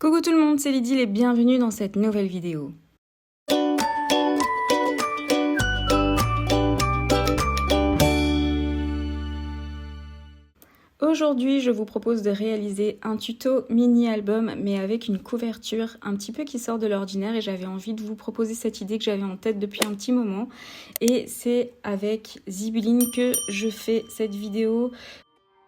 Coucou tout le monde, c'est Lydie et bienvenue dans cette nouvelle vidéo. Aujourd'hui, je vous propose de réaliser un tuto mini-album, mais avec une couverture un petit peu qui sort de l'ordinaire et j'avais envie de vous proposer cette idée que j'avais en tête depuis un petit moment. Et c'est avec Zibeline que je fais cette vidéo.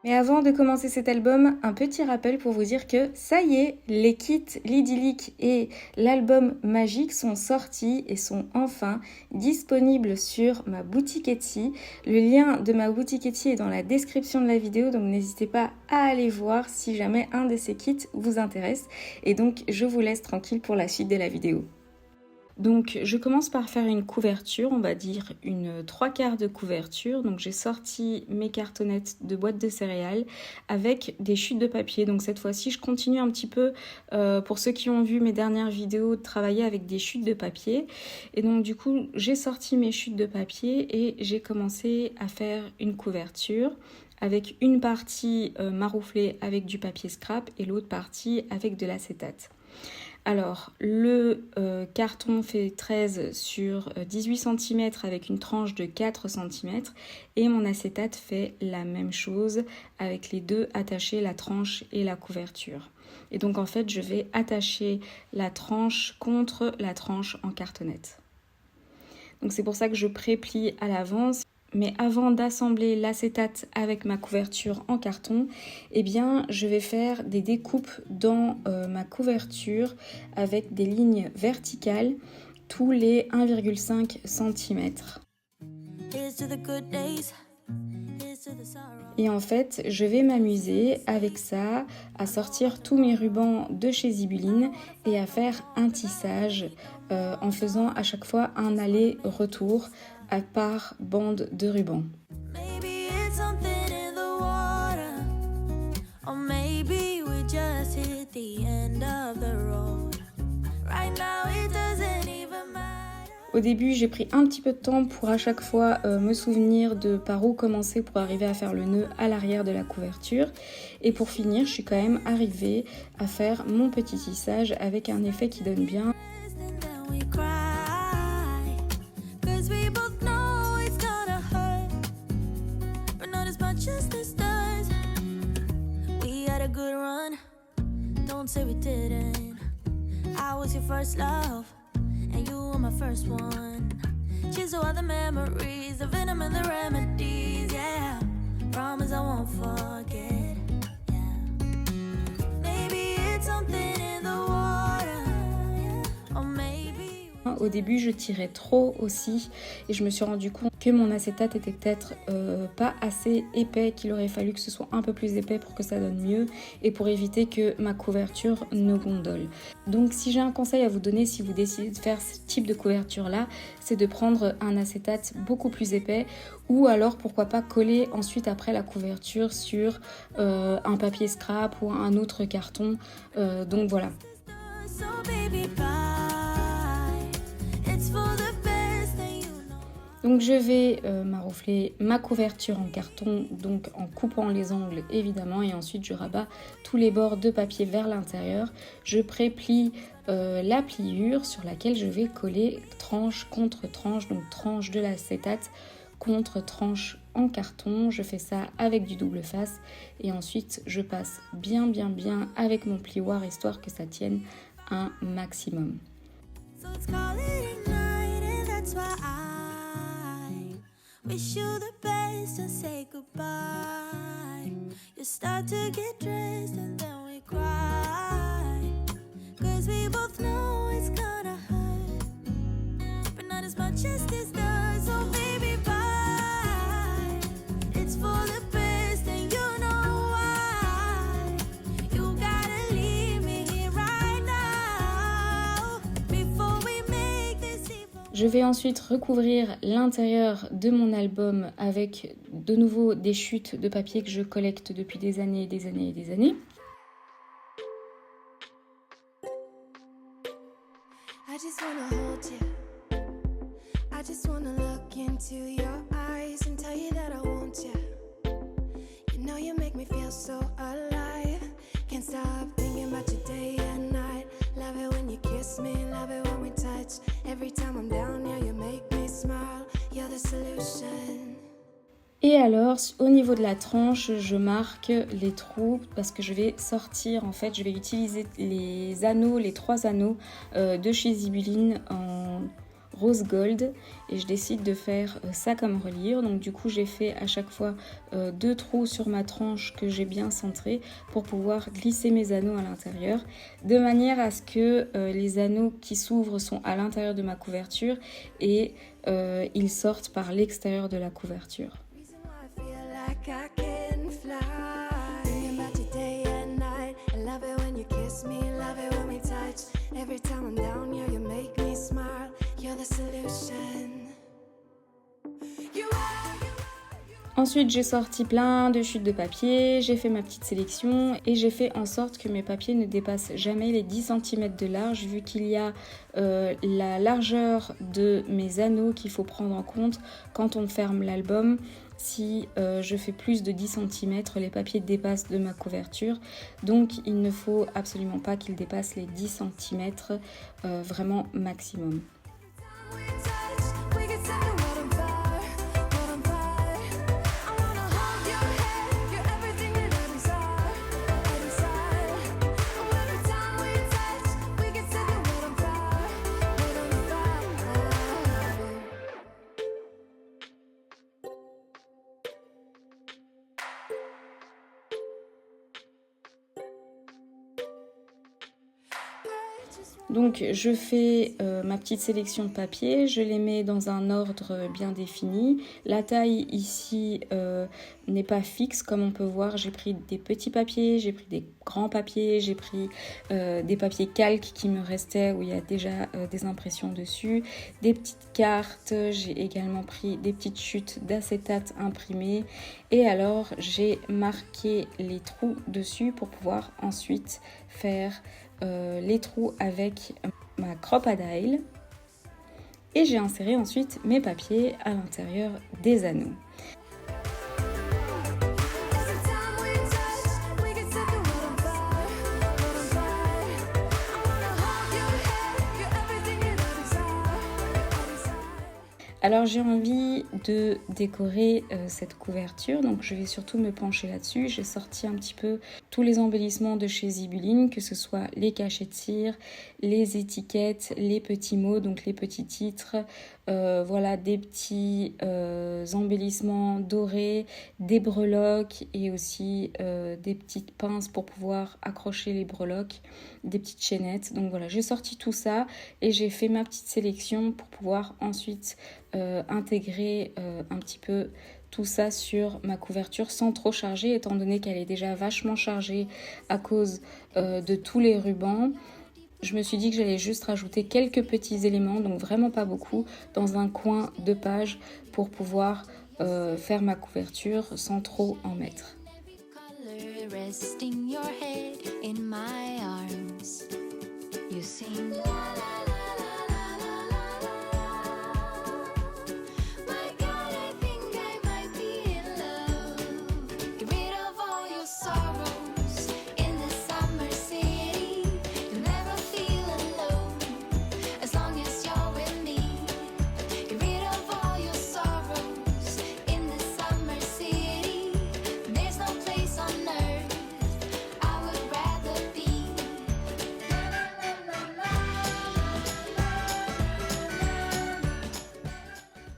Mais avant de commencer cet album, un petit rappel pour vous dire que ça y est, les kits L'Idyllique et l'album magique sont sortis et sont enfin disponibles sur ma boutique Etsy. Le lien de ma boutique Etsy est dans la description de la vidéo, donc n'hésitez pas à aller voir si jamais un de ces kits vous intéresse. Et donc je vous laisse tranquille pour la suite de la vidéo. Donc je commence par faire une couverture, on va dire une 3/4 de couverture. Donc j'ai sorti mes cartonnettes de boîtes de céréales avec des chutes de papier. Donc cette fois-ci je continue un petit peu, pour ceux qui ont vu mes dernières vidéos, de travailler avec des chutes de papier. Et donc du coup j'ai sorti mes chutes de papier et j'ai commencé à faire une couverture avec une partie marouflée avec du papier scrap et l'autre partie avec de l'acétate. Alors, le carton fait 13 sur 18 cm avec une tranche de 4 cm et mon acétate fait la même chose avec les deux attachés, la tranche et la couverture. Et donc en fait, je vais attacher la tranche contre la tranche en cartonnette. Donc c'est pour ça que je préplie à l'avance. Mais avant d'assembler l'acétate avec ma couverture en carton, eh bien, je vais faire des découpes dans ma couverture avec des lignes verticales tous les 1,5 cm. Et en fait, je vais m'amuser avec ça, à sortir tous mes rubans de chez Zibeline et à faire un tissage en faisant à chaque fois un aller-retour par bande de ruban. Au début, j'ai pris un petit peu de temps pour à chaque fois me souvenir de par où commencer pour arriver à faire le nœud à l'arrière de la couverture. Et pour finir, je suis quand même arrivée à faire mon petit tissage avec un effet qui donne bien. My first one. Cheers to all the memories, the venom and the remedies, yeah. Promise I won't forget, yeah. Maybe it's something in the water, yeah. Or maybe... Au début, je tirais trop aussi et je me suis rendu compte que mon acétate était peut-être pas assez épais, qu'il aurait fallu que ce soit un peu plus épais pour que ça donne mieux et pour éviter que ma couverture ne gondole. Donc si j'ai un conseil à vous donner si vous décidez de faire ce type de couverture là, c'est de prendre un acétate beaucoup plus épais ou alors pourquoi pas coller ensuite après la couverture sur un papier scrap ou un autre carton. Donc voilà. Donc je vais maroufler ma couverture en carton, donc en coupant les angles évidemment, et ensuite je rabats tous les bords de papier vers l'intérieur. Je préplie la pliure sur laquelle je vais coller tranche contre tranche, donc tranche de l'acétate contre tranche en carton. Je fais ça avec du double face et ensuite je passe bien avec mon plioir histoire que ça tienne un maximum. Wish you the best and say goodbye. You start to get dressed and then we cry. Cause we both know it's gonna hurt, but not as much as this does. So baby bye. It's for the best and you know why. You gotta leave me here right now before we make this even. Je vais ensuite recouvrir l'intérieur de mon album avec de nouveau des chutes de papier que je collecte depuis des années et des années et des années. I just wanna hold you. I just wanna look into your eyes and tell you that I want you. You know you make me feel so alive. Can't stop thinking about you day and night. alors, au niveau de la tranche, je marque les trous parce que je vais sortir, en fait, je vais utiliser les anneaux, les 3 anneaux de chez Zibeline en rose gold et je décide de faire ça comme reliure. Donc du coup, j'ai fait à chaque fois 2 trous sur ma tranche que j'ai bien centré pour pouvoir glisser mes anneaux à l'intérieur, de manière à ce que les anneaux qui s'ouvrent sont à l'intérieur de ma couverture et ils sortent par l'extérieur de la couverture. I can fly. Thinking about you day and night. I love it when you kiss me, love it when we touch. Every time I'm down, yeah, you make me smile. You're the solution. Ensuite, j'ai sorti plein de chutes de papier, j'ai fait ma petite sélection et j'ai fait en sorte que mes papiers ne dépassent jamais les 10 cm de large, vu qu'il y a la largeur de mes anneaux qu'il faut prendre en compte quand on ferme l'album. Si je fais plus de 10 cm, les papiers dépassent de ma couverture. Donc il ne faut absolument pas qu'ils dépassent les 10 cm, vraiment maximum. Donc je fais ma petite sélection de papier, je les mets dans un ordre bien défini. La taille ici n'est pas fixe comme on peut voir. J'ai pris des petits papiers, j'ai pris des grands papiers, j'ai pris des papiers calques qui me restaient où il y a déjà des impressions dessus, des petites cartes, j'ai également pris des petites chutes d'acétate imprimées et alors j'ai marqué les trous dessus pour pouvoir ensuite faire les trous avec ma crop-a-dile et j'ai inséré ensuite mes papiers à l'intérieur des anneaux. Alors j'ai envie de décorer cette couverture, donc je vais surtout me pencher là-dessus. J'ai sorti un petit peu tous les embellissements de chez Zibeline, que ce soit les cachets de cire, les étiquettes, les petits mots, donc les petits titres, voilà des petits embellissements dorés, des breloques et aussi des petites pinces pour pouvoir accrocher les breloques, des petites chaînettes. Donc voilà, j'ai sorti tout ça et j'ai fait ma petite sélection pour pouvoir ensuite intégrer un petit peu tout ça sur ma couverture sans trop charger, étant donné qu'elle est déjà vachement chargée à cause de tous les rubans. Je me suis dit que j'allais juste rajouter quelques petits éléments, donc vraiment pas beaucoup, dans un coin de page pour pouvoir faire ma couverture sans trop en mettre.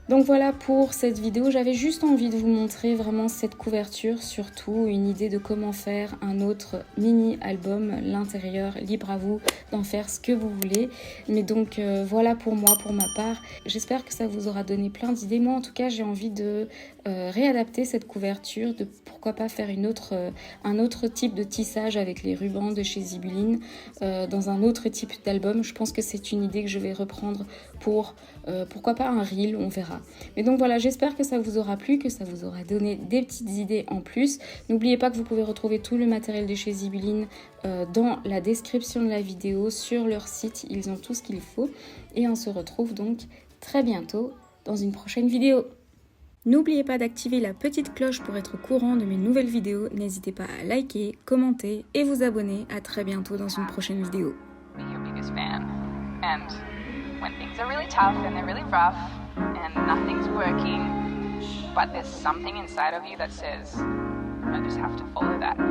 Donc voilà pour cette vidéo, j'avais juste envie de vous montrer vraiment cette couverture, surtout une idée de comment faire un autre mini-album, l'intérieur, libre à vous d'en faire ce que vous voulez. Mais donc voilà pour moi, pour ma part, j'espère que ça vous aura donné plein d'idées. Moi en tout cas j'ai envie de réadapter cette couverture, de pourquoi pas faire un autre type de tissage avec les rubans de chez Zibeline dans un autre type d'album. Je pense que c'est une idée que je vais reprendre pour pourquoi pas un reel, on verra. Mais donc voilà, j'espère que ça vous aura plu, que ça vous aura donné des petites idées en plus. N'oubliez pas que vous pouvez retrouver tout le matériel de chez Zibeline dans la description de la vidéo, sur leur site, ils ont tout ce qu'il faut. Et on se retrouve donc très bientôt dans une prochaine vidéo. N'oubliez pas d'activer la petite cloche pour être au courant de mes nouvelles vidéos. N'hésitez pas à liker, commenter et vous abonner. À très bientôt dans une prochaine vidéo. When things are really tough and they're really rough and nothing's working, but there's something inside of you that says, I just have to follow that.